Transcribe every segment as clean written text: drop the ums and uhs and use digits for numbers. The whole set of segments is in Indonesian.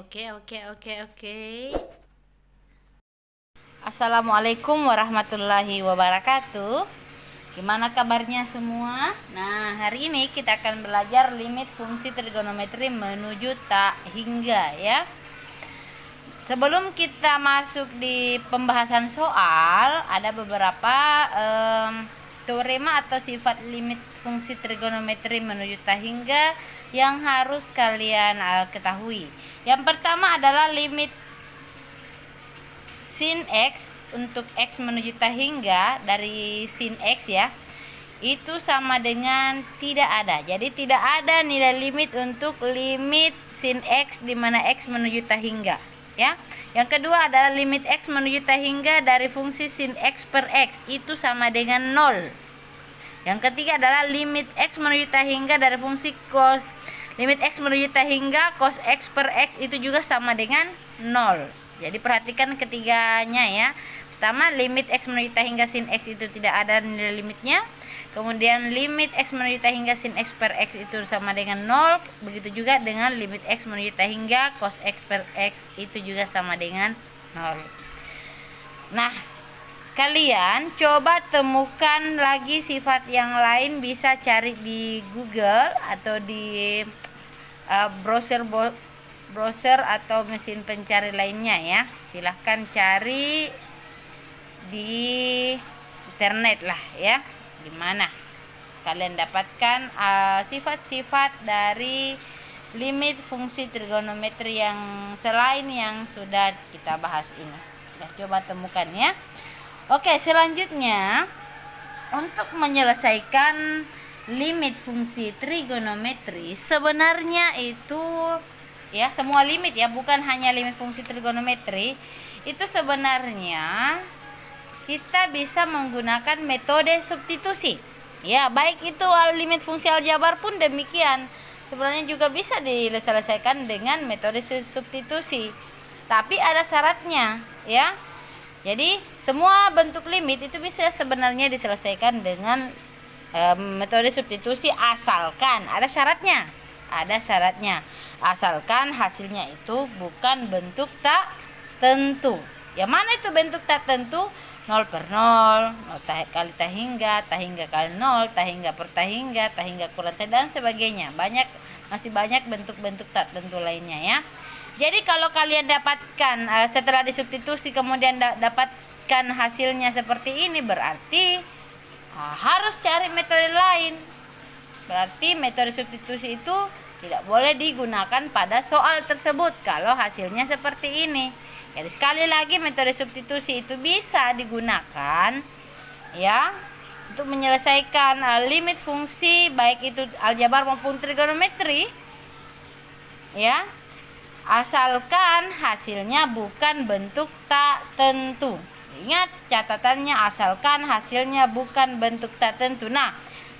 Oke. Assalamualaikum warahmatullahi wabarakatuh. Gimana kabarnya semua? Nah, hari ini kita akan belajar limit fungsi trigonometri menuju tak hingga ya. Sebelum kita masuk di pembahasan soal, ada beberapa teorema atau sifat limit fungsi trigonometri menuju tak hingga yang harus kalian ketahui. Yang pertama adalah limit sin x untuk x menuju tak hingga dari sin x ya, itu sama dengan tidak ada. Jadi tidak ada nilai limit untuk limit sin x di mana x menuju tak hingga ya. Yang kedua adalah limit x menuju tak hingga dari fungsi sin x per x, itu sama dengan 0. Yang ketiga adalah limit x menuju tak hingga dari fungsi limit x menuju tak hingga cos x per x, itu juga sama dengan 0. Jadi perhatikan ketiganya ya. Pertama, limit x menuju tak hingga sin x itu tidak ada nilai limitnya. Kemudian limit x menuju tak hingga sin x per x itu sama dengan 0. Begitu juga dengan limit x menuju tak hingga cos x per x, itu juga sama dengan 0. Nah, kalian coba temukan lagi sifat yang lain, bisa cari di Google atau di browser atau mesin pencari lainnya ya. Silahkan cari di internet lah ya, gimana kalian dapatkan sifat-sifat dari limit fungsi trigonometri yang selain yang sudah kita bahas ini. Coba temukan ya. Oke, selanjutnya untuk menyelesaikan limit fungsi trigonometri, sebenarnya itu ya, semua limit ya, bukan hanya limit fungsi trigonometri, itu sebenarnya kita bisa menggunakan metode substitusi ya. Baik itu limit fungsi aljabar pun demikian, sebenarnya juga bisa diselesaikan dengan metode substitusi, tapi ada syaratnya ya. Jadi semua bentuk limit itu bisa sebenarnya diselesaikan dengan metode substitusi, asalkan ada syaratnya. Asalkan hasilnya itu bukan bentuk tak tentu. Yang mana itu bentuk tak tentu? 0 per 0, 0 kali tak hingga kali 0, tak hingga per tak hingga kurang tak, dan sebagainya. Masih banyak bentuk-bentuk tak tentu lainnya ya. Jadi kalau kalian dapatkan setelah disubstitusi kemudian dapatkan hasilnya seperti ini, berarti harus cari metode lain. Berarti metode substitusi itu tidak boleh digunakan pada soal tersebut kalau hasilnya seperti ini. Jadi sekali lagi, metode substitusi itu bisa digunakan ya untuk menyelesaikan limit fungsi baik itu aljabar maupun trigonometri ya, asalkan hasilnya bukan bentuk tak tentu. Ingat catatannya, asalkan hasilnya bukan bentuk tak tentu. Nah,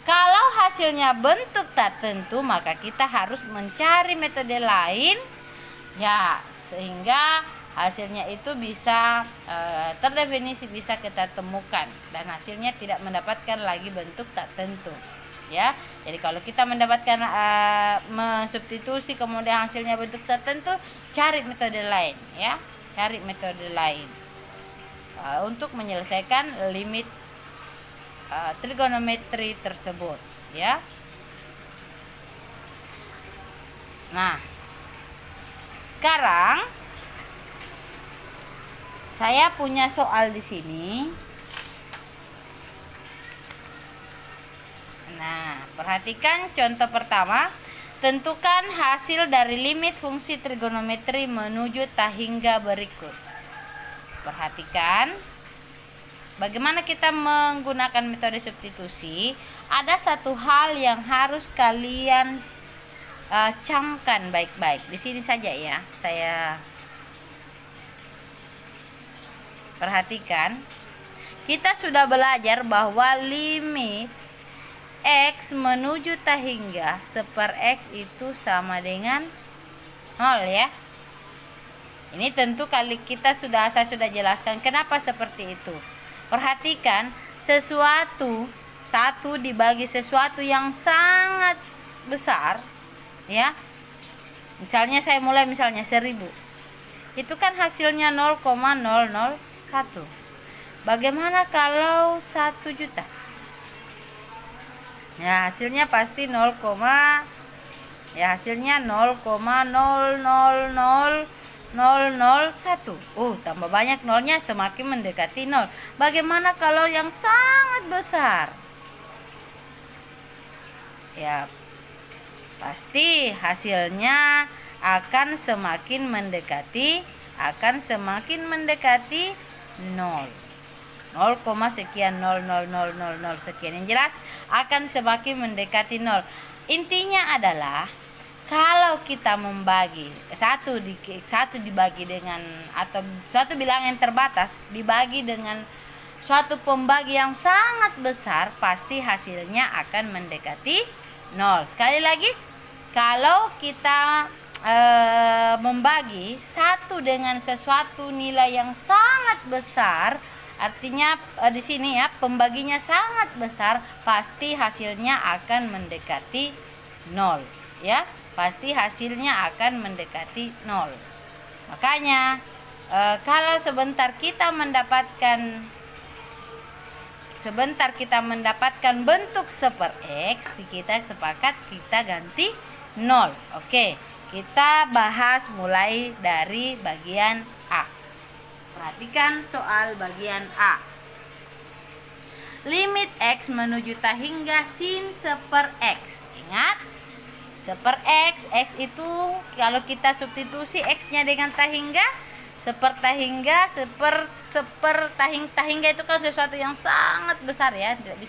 kalau hasilnya bentuk tak tentu, maka kita harus mencari metode lain ya, sehingga hasilnya itu bisa terdefinisi, bisa kita temukan, dan hasilnya tidak mendapatkan lagi bentuk tak tentu ya. Jadi kalau kita mendapatkan mensubstitusi kemudian hasilnya bentuk tak tentu, cari metode lain ya, cari metode lain untuk menyelesaikan limit trigonometri tersebut ya. Nah, sekarang saya punya soal di sini. Nah, perhatikan contoh pertama. Tentukan hasil dari limit fungsi trigonometri menuju tak hingga berikut. Perhatikan bagaimana kita menggunakan metode substitusi. Ada satu hal yang harus kalian camkan baik-baik. Di sini saja ya, saya perhatikan. Kita sudah belajar bahwa limit x menuju tak hingga seper x itu sama dengan 0 ya. Ini tentu saya sudah jelaskan kenapa seperti itu. Perhatikan, satu dibagi sesuatu yang sangat besar ya, Misalnya saya mulai misalnya 1000. Itu kan hasilnya 0,001. Bagaimana kalau 1 juta? Ya, hasilnya pasti hasilnya 0,000001. Tambah banyak nolnya, semakin mendekati 0. Bagaimana kalau yang sangat besar? Ya, pasti hasilnya akan semakin mendekati 0. 0, sekian 00000 sekian. Yang jelas akan semakin mendekati 0. Intinya adalah kalau kita membagi satu dibagi dengan, atau suatu bilangan terbatas dibagi dengan suatu pembagi yang sangat besar, pasti hasilnya akan mendekati 0. Sekali lagi, kalau kita membagi satu dengan sesuatu nilai yang sangat besar, artinya di sini ya, pembaginya sangat besar, pasti hasilnya akan mendekati 0 ya. Pasti hasilnya akan mendekati 0. Makanya kalau sebentar kita mendapatkan bentuk 1/x, kita sepakat kita ganti 0. Oke, kita bahas mulai dari bagian A. Perhatikan soal bagian A. Limit x menuju hingga sin 1/x. Ingat, 1/x, x itu kalau kita substitusi x-nya dengan tahingga, tahingga itu kan sesuatu yang sangat besar ya, tidak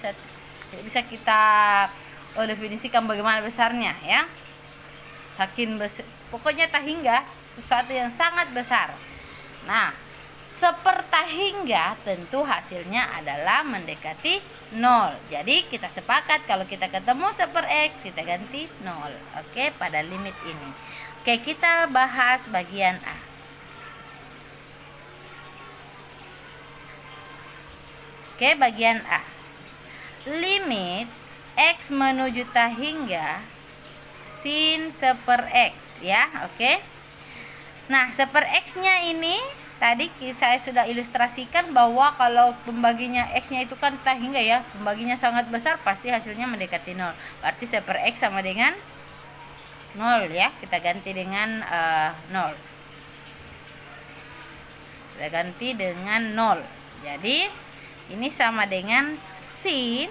bisa kita definisikan bagaimana besarnya ya. Saking besar, pokoknya tahingga sesuatu yang sangat besar. Nah, 1/tahingga tentu hasilnya adalah mendekati 0. Jadi kita sepakat kalau kita ketemu 1/x, kita ganti 0. Oke, pada limit ini. Oke, kita bahas bagian A. Oke, bagian A. Limit x menuju hingga sin 1/x ya. Oke. Nah, 1/x-nya ini tadi saya sudah ilustrasikan bahwa kalau pembaginya x-nya itu kan hingga ya, pembaginya sangat besar, pasti hasilnya mendekati 0. Berarti 1/x sama dengan 0 ya. Kita ganti dengan 0. Kita ganti dengan 0. Jadi ini sama dengan sin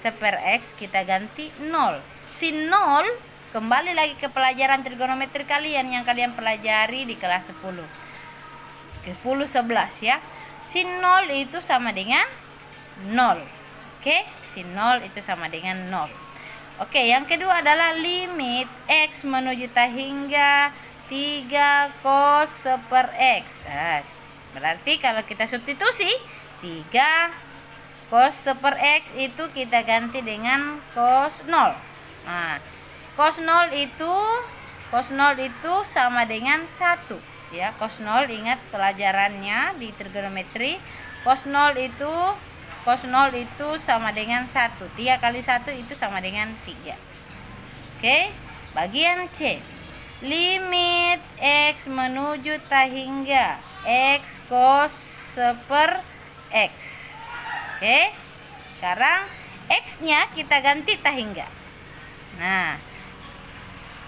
1/x, kita ganti 0. Sin 0, kembali lagi ke pelajaran trigonometri kalian yang kalian pelajari di kelas 10 11 ya. Sin 0 itu sama dengan 0. Oke, sin 0 itu sama dengan 0. Oke, yang kedua adalah limit x menuju hingga 3 cos 1/x. Nah, berarti kalau kita substitusi 3 cos 1/x itu kita ganti dengan cos 0. Nah, cos 0 itu sama dengan 1 ya. Cos 0, ingat pelajarannya di trigonometri, cos 0 itu sama dengan 1. 3 kali 1 itu sama dengan 3. Oke, bagian C. Limit x menuju hingga x cos 1/x. Oke, sekarang x-nya kita ganti hingga. Nah,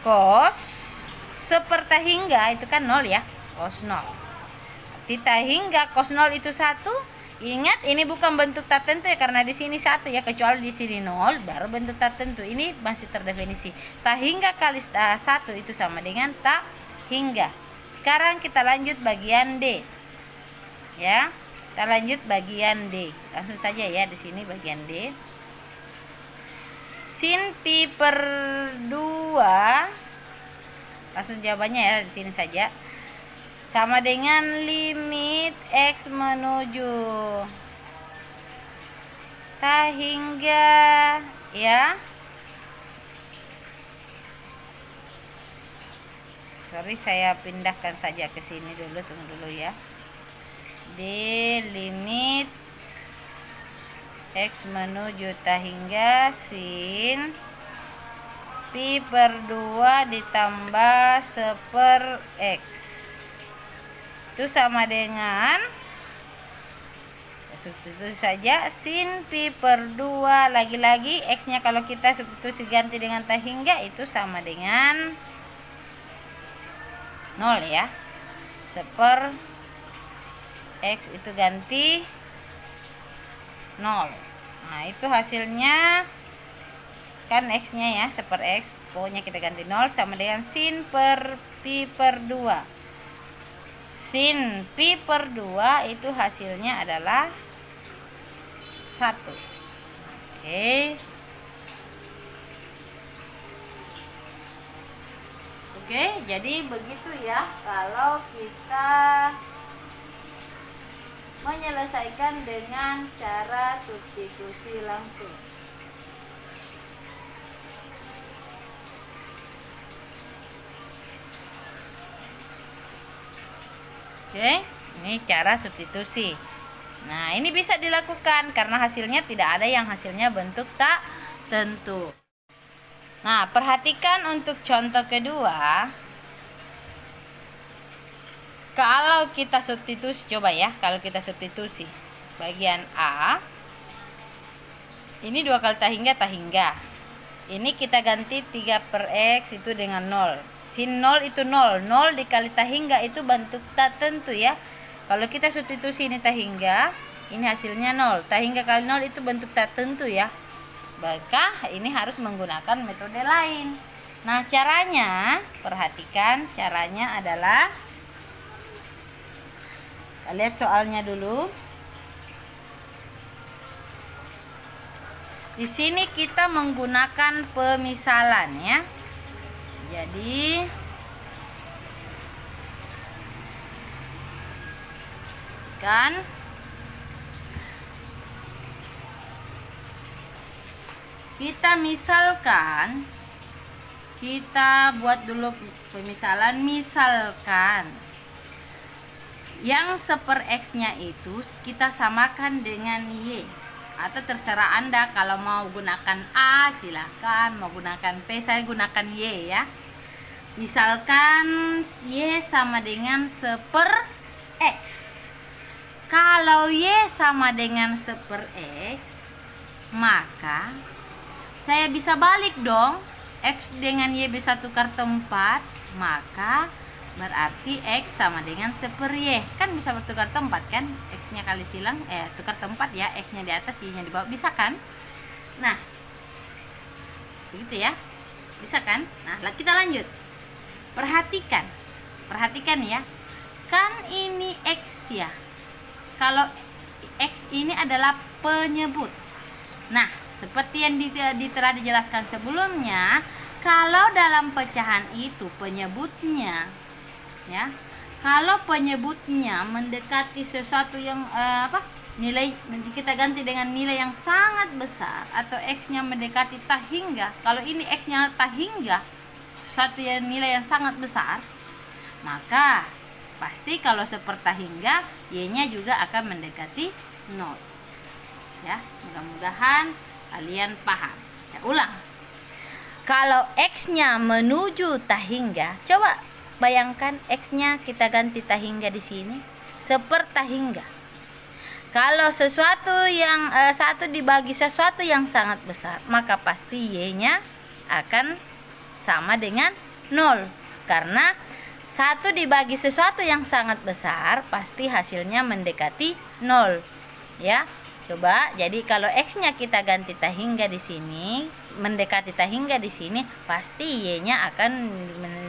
cos 1/hingga itu kan 0 ya, cos 0. Hingga cos 0 itu 1. Ingat, ini bukan bentuk tak tentu ya, karena di sini 1 ya, kecuali di sini 0 baru bentuk tak tentu. Ini masih terdefinisi. Hingga kali 1 itu sama dengan hingga. Sekarang kita lanjut bagian D. Ya. Kita lanjut bagian D. Langsung saja ya, di sini bagian D. Sin pi per 2, langsung jawabannya ya di sini saja, sama dengan limit x menuju hingga ya. Sorry, saya pindahkan saja ke sini dulu, tunggu dulu ya. D limit x menuju hingga sin pi pi per 2 ditambah 1/x. Itu sama dengan, substitusi saja, sin pi per 2. Lagi-lagi x nya kalau kita substitusi ganti dengan tah hingga itu sama dengan 0 ya. 1/x itu ganti 0. Nah itu hasilnya kan x nya ya 1/x, pokoknya kita ganti 0 sama dengan sin per pi per 2. Sin pi per 2 itu hasilnya adalah 1. Oke, jadi begitu ya kalau kita menyelesaikan dengan cara substitusi langsung. Oke, ini cara substitusi. Nah, ini bisa dilakukan karena hasilnya tidak ada yang hasilnya bentuk tak tentu. Nah, perhatikan untuk contoh kedua. Kalau kita substitusi, coba ya, kalau kita substitusi bagian A, ini 2 kali tah hingga. Ini kita ganti 3/x itu dengan 0. Sin 0 itu 0. 0 dikali tah hingga itu bentuk tak tentu ya. Kalau kita substitusi ini tah hingga, ini hasilnya 0. Tah hingga kali 0 itu bentuk tak tentu ya. Maka ini harus menggunakan metode lain. Nah, caranya, perhatikan caranya adalah, kita lihat soalnya dulu. Di sini kita menggunakan pemisalan ya. Jadi kan kita misalkan, kita buat dulu pemisalan. Misalkan yang 1/x nya itu kita samakan dengan y, atau terserah Anda, kalau mau gunakan A silahkan, mau gunakan P, saya gunakan Y ya. Misalkan Y sama dengan 1/x. Kalau Y sama dengan 1/x, maka saya bisa balik dong. X dengan Y bisa tukar tempat, maka berarti X sama dengan 1/y. Kan bisa bertukar tempat kan? X nya kali silang, tukar tempat ya. X nya di atas, Y nya di bawah, bisa kan? Nah, begitu ya, bisa kan? Nah, kita lanjut. Perhatikan ya. Kan ini X ya. Kalau X ini adalah penyebut. Nah, seperti yang telah dijelaskan sebelumnya, kalau dalam pecahan itu penyebutnya ya, kalau penyebutnya mendekati sesuatu yang nilai, kita ganti dengan nilai yang sangat besar, atau X nya mendekati tah hingga. Kalau ini X nya tah hingga, sesuatu yang nilai yang sangat besar, maka pasti kalau seperti tah hingga, Y nya juga akan mendekati 0 ya. Mudah-mudahan kalian paham. Saya ulang. Kalau X nya menuju tah hingga, coba bayangkan X nya kita ganti tah hingga di sini, 1/tah hingga. Kalau sesuatu yang satu dibagi sesuatu yang sangat besar, maka pasti Y nya akan sama dengan 0. Karena 1 dibagi sesuatu yang sangat besar, pasti hasilnya mendekati 0 ya. Coba, jadi kalau X nya kita ganti tah hingga di sini, mendekati tah hingga di sini, pasti Y-nya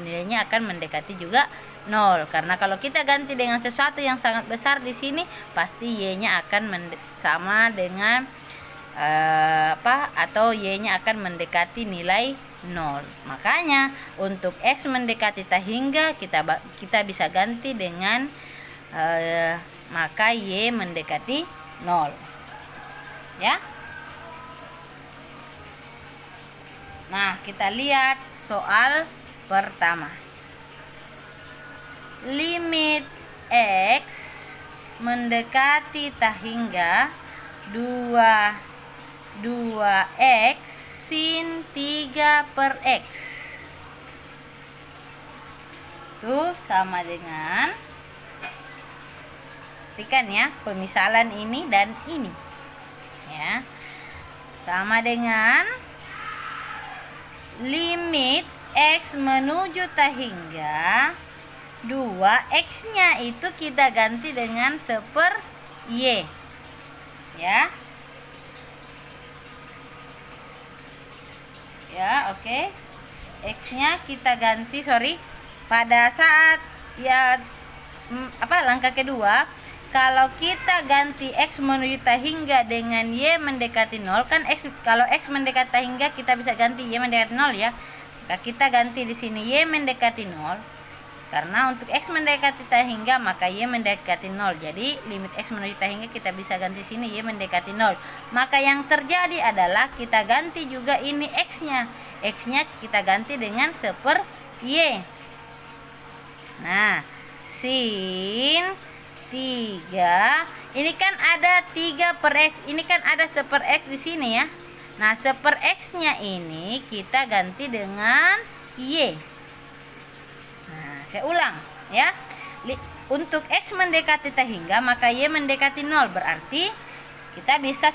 nilainya akan mendekati juga 0. Karena kalau kita ganti dengan sesuatu yang sangat besar di sini, pasti Y-nya akan sama dengan atau Y-nya akan mendekati nilai 0. Makanya untuk X mendekati tah hingga, kita bisa ganti dengan maka Y mendekati 0 ya. Nah, kita lihat soal pertama. Limit X mendekati tah hingga 2x sin 3 per X. Itu sama dengan, perhatikan ya, pemisalan ini dan ini. Ya. Sama dengan limit X menuju tahingga 2X-nya itu kita ganti dengan 1/Y. Ya. Ya, oke. X-nya kita ganti, pada saat ya langkah kedua, kalau kita ganti X menuju tahingga dengan Y mendekati 0, kan kalau X mendekati tahingga kita bisa ganti Y mendekati 0 ya. Maka kita ganti di sini Y mendekati 0. Karena untuk X mendekati tahingga maka Y mendekati 0. Jadi limit X menuju tahingga kita bisa ganti sini Y mendekati 0. Maka yang terjadi adalah kita ganti juga ini X-nya. X-nya kita ganti dengan 1/Y. Nah, sin 3, ini kan ada 3 per X, ini kan ada 1/X di sini ya. Nah, 1/X-nya ini kita ganti dengan Y. Nah, saya ulang ya. Untuk X mendekati tahingga maka Y mendekati 0, berarti kita bisa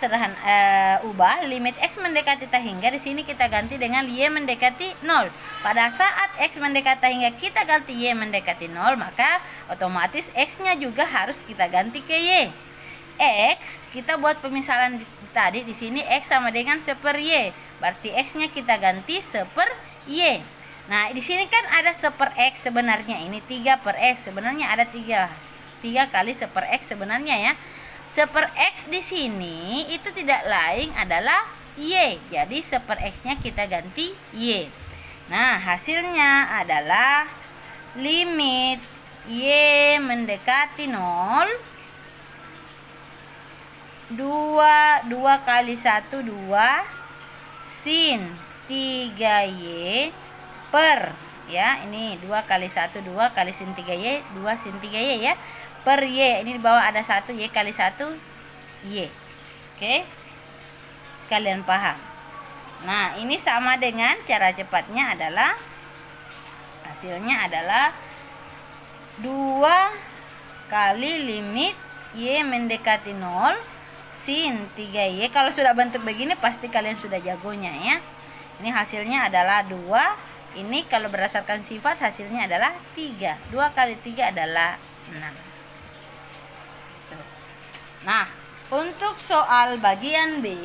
ubah limit X mendekati tahingga di sini kita ganti dengan Y mendekati 0. Pada saat X mendekati tahingga kita ganti Y mendekati 0, maka otomatis X-nya juga harus kita ganti ke Y. X kita buat pemisalan tadi di sini X sama dengan 1/Y. Berarti X-nya kita ganti 1/Y. Nah, di sini kan ada 1/X sebenarnya, ini 3 per X. Sebenarnya ada 3 kali 1/X sebenarnya ya. 1/X di sini itu tidak lain adalah Y. Jadi 1/X-nya kita ganti Y. Nah, hasilnya adalah limit Y mendekati 0, 2 kali 1 2 sin 3Y per, ya ini 2 kali 1 2 kali sin 3Y, 2 sin 3Y ya, per Y. Ini di bawah ada 1 Y kali 1 Y. Oke, kalian paham. Nah, ini sama dengan cara cepatnya adalah, hasilnya adalah 2 kali limit Y mendekati 0 sin 3Y. Kalau sudah bentuk begini pasti kalian sudah jagonya ya. Ini hasilnya adalah 2. Ini kalau berdasarkan sifat hasilnya adalah 3. 2 kali 3 adalah 6. Nah, untuk soal bagian B,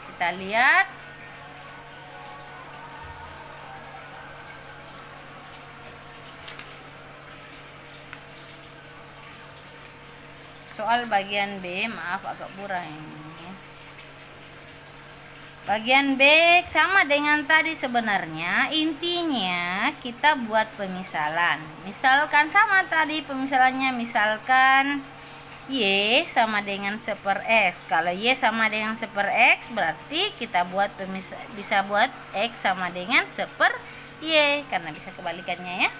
kita lihat soal bagian B, maaf agak buram ini. Bagian B sama dengan tadi sebenarnya, intinya kita buat pemisalan. Misalkan sama tadi pemisalannya, misalkan Y sama dengan 1/X. Kalau Y sama dengan 1/X berarti kita buat bisa buat X sama dengan 1/Y karena bisa kebalikannya ya.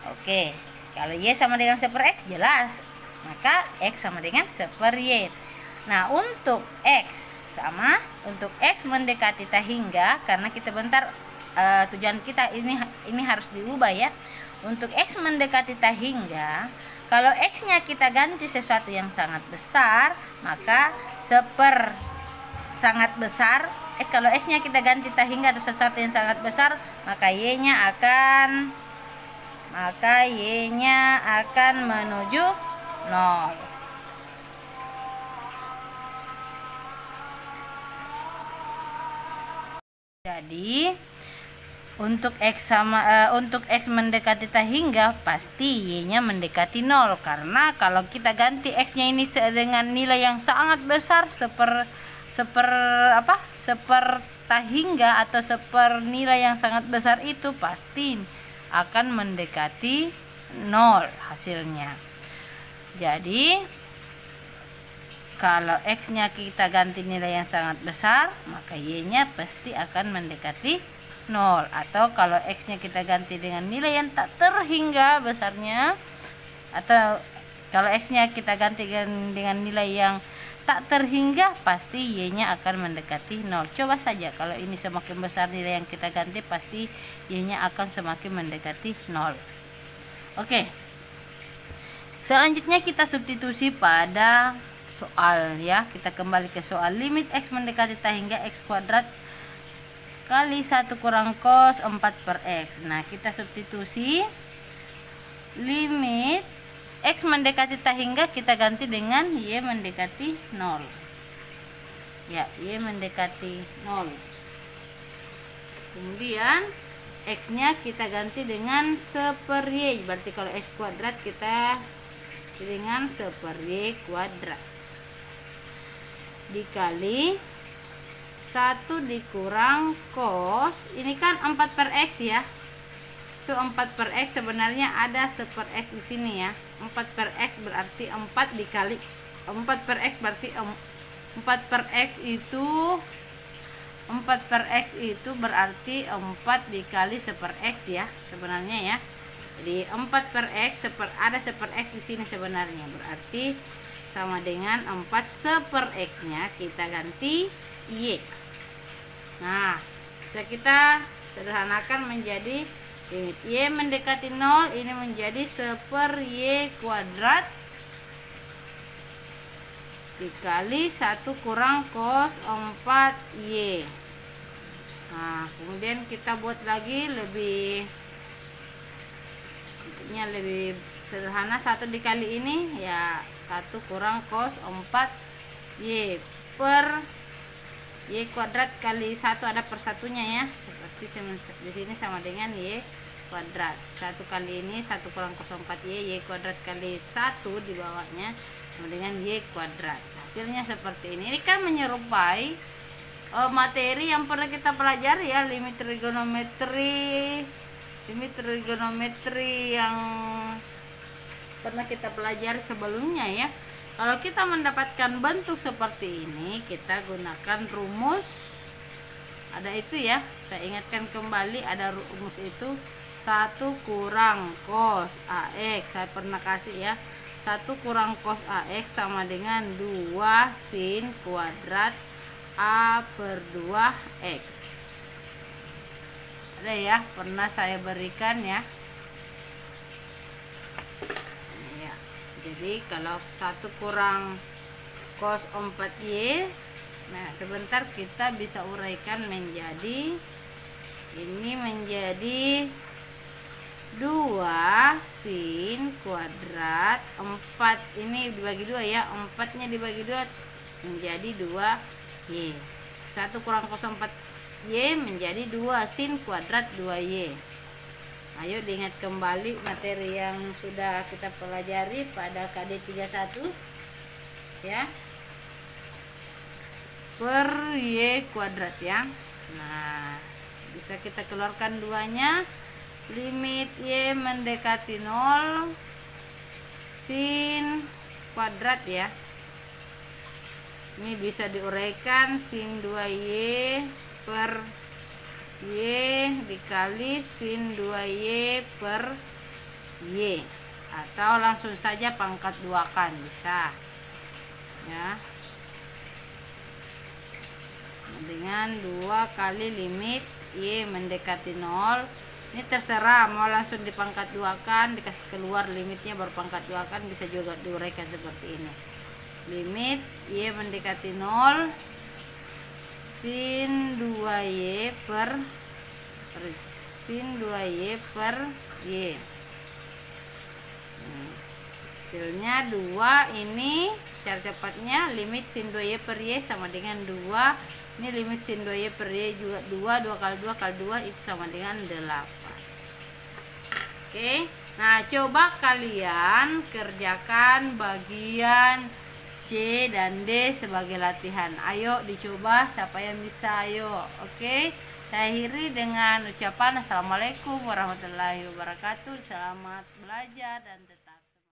Oke, kalau Y sama dengan 1/X jelas, maka X sama dengan 1/Y. Nah, untuk X mendekati tahingga, karena kita tujuan kita ini harus diubah ya. Untuk X mendekati tahingga, kalau X-nya kita ganti sesuatu yang sangat besar, maka sangat besar. Kalau X-nya kita ganti tahingga atau sesuatu yang sangat besar, maka Y-nya akan menuju 0. Jadi untuk X mendekati tahingga pasti Y-nya mendekati 0, karena kalau kita ganti X-nya ini dengan nilai yang sangat besar seper tahingga atau nilai yang sangat besar, itu pasti akan mendekati 0 hasilnya. Jadi kalau X-nya kita ganti nilai yang sangat besar, maka Y-nya pasti akan mendekati 0. Atau kalau X-nya kita ganti dengan nilai yang tak terhingga besarnya, atau kalau X-nya kita ganti dengan nilai yang tak terhingga, pasti Y-nya akan mendekati 0. Coba saja, kalau ini semakin besar nilai yang kita ganti, pasti Y-nya akan semakin mendekati 0. Oke. Selanjutnya kita substitusi pada soal ya. Kita kembali ke soal. Limit X mendekati tak hingga X kuadrat kali 1 kurang cos 4 per X. Nah, kita substitusi limit X mendekati tak hingga, kita ganti dengan Y mendekati 0. Ya, Y mendekati 0. Kemudian X-nya kita ganti dengan 1 Y. Berarti kalau X kuadrat kita dengan 1 Y kuadrat. Dikali 1 dikurang cos. Ini kan 4 per X ya. Itu 4 per X, sebenarnya ada 1 per X di sini ya. 4 per X berarti 4 dikali 4 per X berarti 4 per X itu 4 per X itu berarti 4 dikali 1 per X ya sebenarnya ya. Jadi 4 per X ada 1 per X di sini sebenarnya, berarti sama dengan 4 1 per X-nya kita ganti Y. Nah, bisa kita sederhanakan menjadi limit Y mendekati 0 ini menjadi 1 per Y kuadrat dikali 1 kurang cos 4Y. Nah, kemudian kita buat lagi lebih sederhana. 1 dikali ini ya 1 kurang cos 4Y per Y kuadrat kali 1, ada per satunya ya, seperti di sini sama dengan Y kuadrat. 1 kali ini 1 kurang cos 4Y, Y kuadrat kali 1 di bawahnya sama dengan Y kuadrat. Hasilnya seperti ini. Ini kan menyerupai materi yang pernah kita pelajari ya, limit trigonometri yang pernah kita pelajari sebelumnya ya. Kalau kita mendapatkan bentuk seperti ini, kita gunakan rumus. Ada itu ya, saya ingatkan kembali, ada rumus itu 1 kurang cos AX. Saya pernah kasih ya, 1 kurang cos AX sama dengan 2 sin kuadrat A per 2X. Ada ya, pernah saya berikan ya. Jadi kalau 1 kurang cos 4Y, nah sebentar kita bisa uraikan menjadi, ini menjadi 2 sin kuadrat 4, ini dibagi 2 ya, 4 nya dibagi 2 menjadi 2Y. 1 kurang cos 4Y menjadi 2 sin kuadrat 2Y. Ayo diingat kembali materi yang sudah kita pelajari pada KD 31 ya, per Y kuadrat ya. Nah, bisa kita keluarkan duanya. Limit Y mendekati 0 sin kuadrat ya. Ini bisa diuraikan sin 2Y per Y dikali sin 2Y per Y, atau langsung saja pangkat 2 kan bisa ya, dengan 2 kali limit Y mendekati 0. Ini terserah mau langsung dipangkat 2 kan, dikasih keluar limitnya baru pangkat 2 kan, bisa juga diuraikan seperti ini. Limit Y mendekati 0 sin 2Y per sin 2Y per Y. Hasilnya 2, ini cara cepatnya limit sin 2Y per Y sama dengan 2. Ini limit sin 2Y per Y juga 2, 2 kali 2 kali 2 itu sama dengan 8. Oke, nah coba kalian kerjakan bagian C dan D sebagai latihan. Ayo dicoba, siapa yang bisa, ayo. Oke, saya akhiri dengan ucapan assalamualaikum warahmatullahi wabarakatuh. Selamat belajar dan